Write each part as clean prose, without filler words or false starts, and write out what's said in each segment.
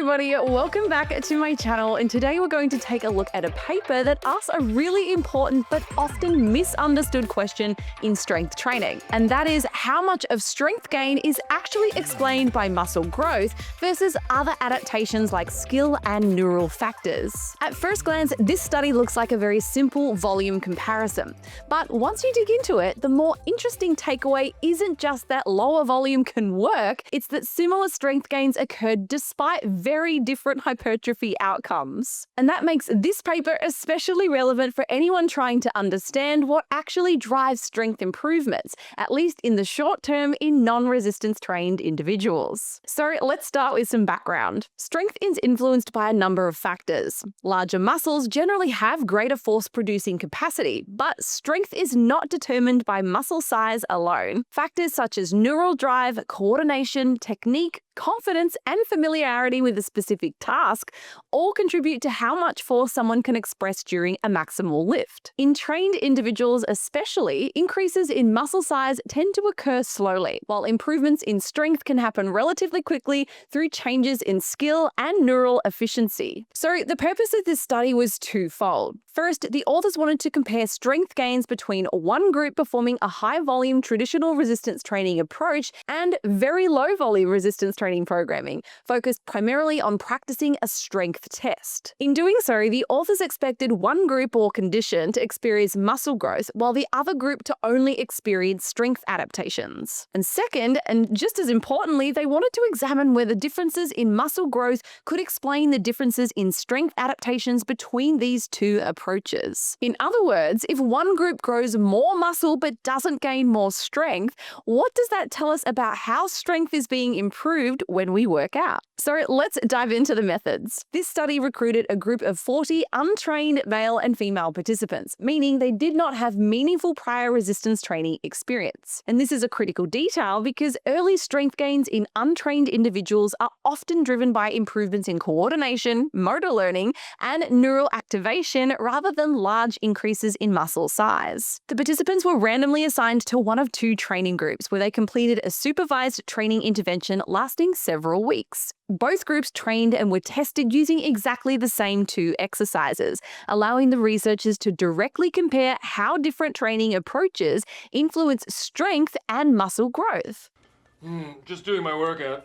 everybody, welcome back to my channel, and today we're going to take a look at a paper that asks a really important but often misunderstood question in strength training, and that is how much of strength gain is actually explained by muscle growth versus other adaptations like skill and neural factors. At first glance, this study looks like a very simple volume comparison, but once you dig into it, the more interesting takeaway isn't just that lower volume can work, it's that similar strength gains occurred despite very different hypertrophy outcomes. And that makes this paper especially relevant for anyone trying to understand what actually drives strength improvements, at least in the short term in non-resistance trained individuals. So let's start with some background. Strength is influenced by a number of factors. Larger muscles generally have greater force-producing capacity, but strength is not determined by muscle size alone. Factors such as neural drive, coordination, technique, confidence, and familiarity with a specific task all contribute to how much force someone can express during a maximal lift. In trained individuals especially, increases in muscle size tend to occur slowly, while improvements in strength can happen relatively quickly through changes in skill and neural efficiency. So the purpose of this study was twofold. First, the authors wanted to compare strength gains between one group performing a high-volume traditional resistance training approach and very low-volume resistance training programming, focused primarily on practicing a strength test. In doing so, the authors expected one group or condition to experience muscle growth, while the other group to only experience strength adaptations. And second, and just as importantly, they wanted to examine whether differences in muscle growth could explain the differences in strength adaptations between these two approaches. In other words, if one group grows more muscle but doesn't gain more strength, what does that tell us about how strength is being improved when we work out? So let's dive into the methods. This study recruited a group of 40 untrained male and female participants, meaning they did not have meaningful prior resistance training experience. And this is a critical detail because early strength gains in untrained individuals are often driven by improvements in coordination, motor learning, and neural activation rather than large increases in muscle size. The participants were randomly assigned to one of two training groups where they completed a supervised training intervention lasting several weeks. Both groups trained and were tested using exactly the same two exercises, allowing the researchers to directly compare how different training approaches influence strength and muscle growth. Just doing my workout.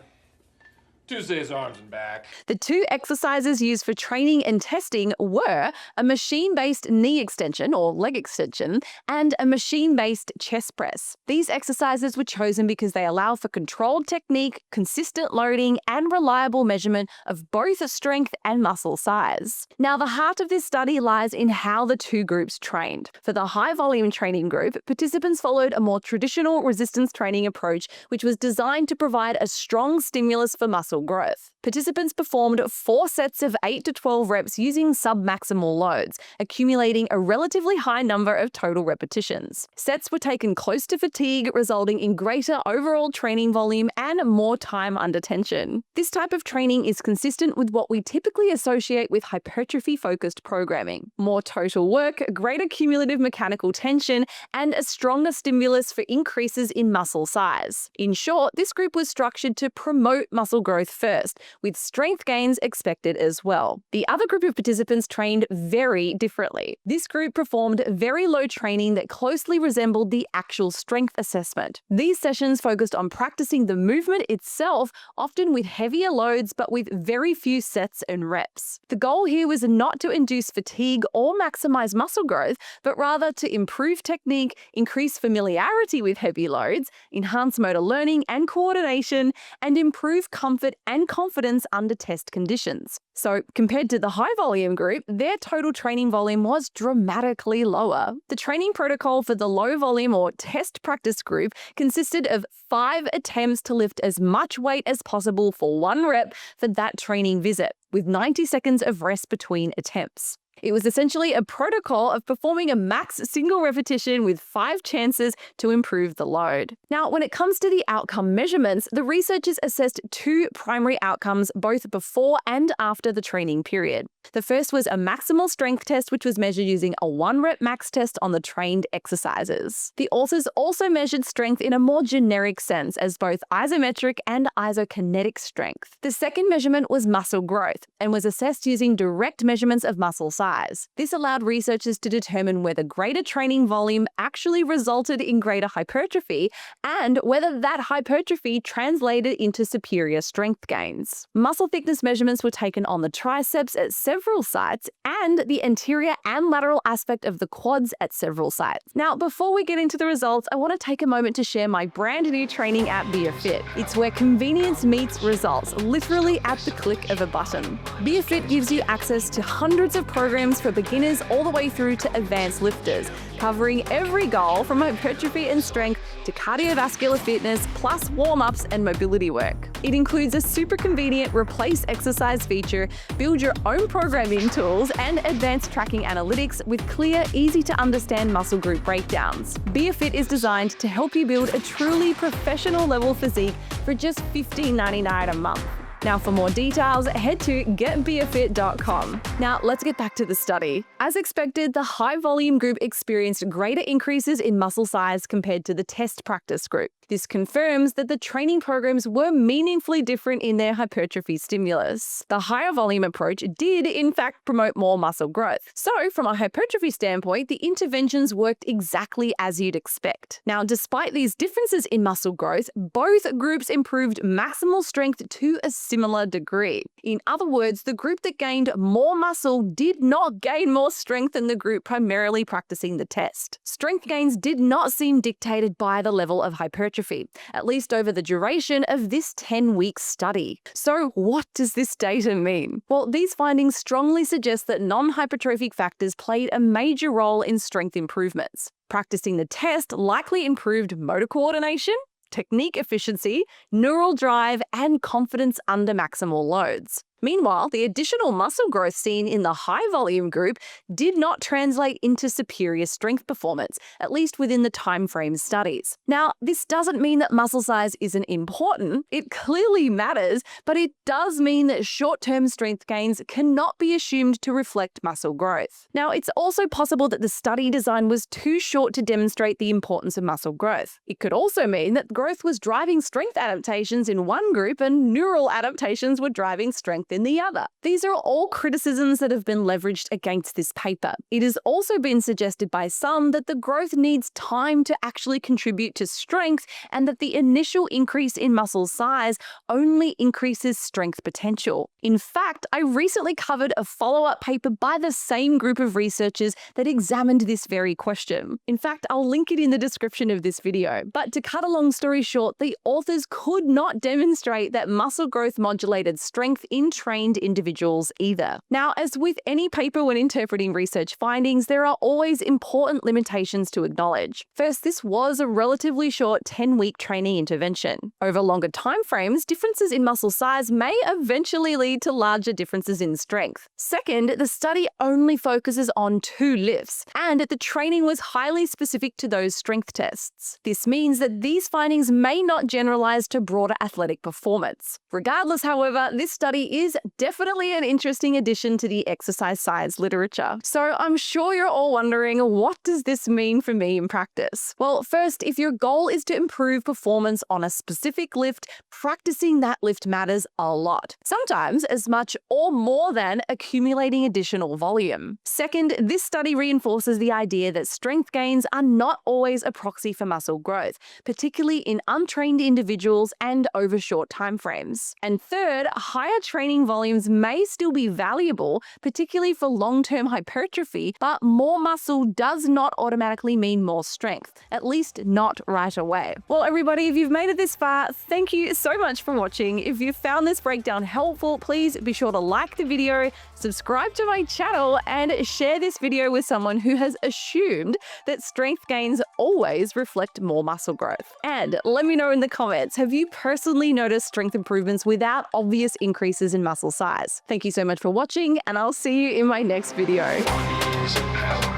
Tuesday's arms and back. The two exercises used for training and testing were a machine-based knee extension or leg extension and a machine-based chest press. These exercises were chosen because they allow for controlled technique, consistent loading, and reliable measurement of both strength and muscle size. Now, the heart of this study lies in how the two groups trained. For the high-volume training group, participants followed a more traditional resistance training approach, which was designed to provide a strong stimulus for muscle growth. Participants performed 4 sets of 8 to 12 reps using submaximal loads, accumulating a relatively high number of total repetitions. Sets were taken close to fatigue, resulting in greater overall training volume and more time under tension. This type of training is consistent with what we typically associate with hypertrophy-focused programming: more total work, greater cumulative mechanical tension, and a stronger stimulus for increases in muscle size. In short, this group was structured to promote muscle growth first, with strength gains expected as well. The other group of participants trained very differently. This group performed very low training that closely resembled the actual strength assessment. These sessions focused on practicing the movement itself, often with heavier loads but with very few sets and reps. The goal here was not to induce fatigue or maximize muscle growth, but rather to improve technique, increase familiarity with heavy loads, enhance motor learning and coordination, and improve comfort and confidence under test conditions. So, compared to the high-volume group, their total training volume was dramatically lower. The training protocol for the low-volume or test practice group consisted of 5 attempts to lift as much weight as possible for 1 rep for that training visit, with 90 seconds of rest between attempts. It was essentially a protocol of performing a max single repetition with 5 chances to improve the load. Now, when it comes to the outcome measurements, the researchers assessed 2 primary outcomes both before and after the training period. The first was a maximal strength test, which was measured using a 1-rep max test on the trained exercises. The authors also measured strength in a more generic sense as both isometric and isokinetic strength. The second measurement was muscle growth and was assessed using direct measurements of muscle size. This allowed researchers to determine whether greater training volume actually resulted in greater hypertrophy and whether that hypertrophy translated into superior strength gains. Muscle thickness measurements were taken on the triceps at several sites and the anterior and lateral aspect of the quads at several sites. Now, before we get into the results, I want to take a moment to share my brand new training app, BiaFit. It's where convenience meets results, literally at the click of a button. BiaFit gives you access to hundreds of programs for beginners all the way through to advanced lifters, covering every goal from hypertrophy and strength to cardiovascular fitness, plus warm-ups and mobility work. It includes a super convenient replace exercise feature, build your own programming tools, and advanced tracking analytics with clear, easy-to-understand muscle group breakdowns. BiaFit is designed to help you build a truly professional-level physique for just $15.99 a month. Now, for more details, head to getbiafit.com. Now, let's get back to the study. As expected, the high-volume group experienced greater increases in muscle size compared to the test practice group. This confirms that the training programs were meaningfully different in their hypertrophy stimulus. The higher volume approach did, in fact, promote more muscle growth. So, from a hypertrophy standpoint, the interventions worked exactly as you'd expect. Now, despite these differences in muscle growth, both groups improved maximal strength to a similar degree. In other words, the group that gained more muscle did not gain more strength than the group primarily practicing the test. Strength gains did not seem dictated by the level of hypertrophy, at least over the duration of this 10-week study. So what does this data mean? Well, these findings strongly suggest that non-hypertrophic factors played a major role in strength improvements. Practicing the test likely improved motor coordination, technique efficiency, neural drive, and confidence under maximal loads. Meanwhile, the additional muscle growth seen in the high-volume group did not translate into superior strength performance, at least within the timeframe studies. Now, this doesn't mean that muscle size isn't important. It clearly matters, but it does mean that short-term strength gains cannot be assumed to reflect muscle growth. Now, it's also possible that the study design was too short to demonstrate the importance of muscle growth. It could also mean that growth was driving strength adaptations in one group and neural adaptations were driving strength in the other. These are all criticisms that have been leveraged against this paper. It has also been suggested by some that the growth needs time to actually contribute to strength and that the initial increase in muscle size only increases strength potential. In fact, I recently covered a follow-up paper by the same group of researchers that examined this very question. In fact, I'll link it in the description of this video. But to cut a long story short, the authors could not demonstrate that muscle growth modulated strength in trained individuals either. Now, as with any paper when interpreting research findings, there are always important limitations to acknowledge. First, this was a relatively short 10-week training intervention. Over longer timeframes, differences in muscle size may eventually lead to larger differences in strength. Second, the study only focuses on 2 lifts, and the training was highly specific to those strength tests. This means that these findings may not generalize to broader athletic performance. Regardless, however, this study is definitely an interesting addition to the exercise science literature. So I'm sure you're all wondering, what does this mean for me in practice? Well, first, if your goal is to improve performance on a specific lift, practicing that lift matters a lot. Sometimes as much or more than accumulating additional volume. Second, this study reinforces the idea that strength gains are not always a proxy for muscle growth, particularly in untrained individuals and over short timeframes. And third, higher training volumes may still be valuable, particularly for long-term hypertrophy, but more muscle does not automatically mean more strength, at least not right away. Well, everybody, if you've made it this far, thank you so much for watching. If you found this breakdown helpful, please be sure to like the video, subscribe to my channel, and share this video with someone who has assumed that strength gains always reflect more muscle growth. And let me know in the comments, have you personally noticed strength improvements without obvious increases in muscle size. Thank you so much for watching, and I'll see you in my next video. Body is a power.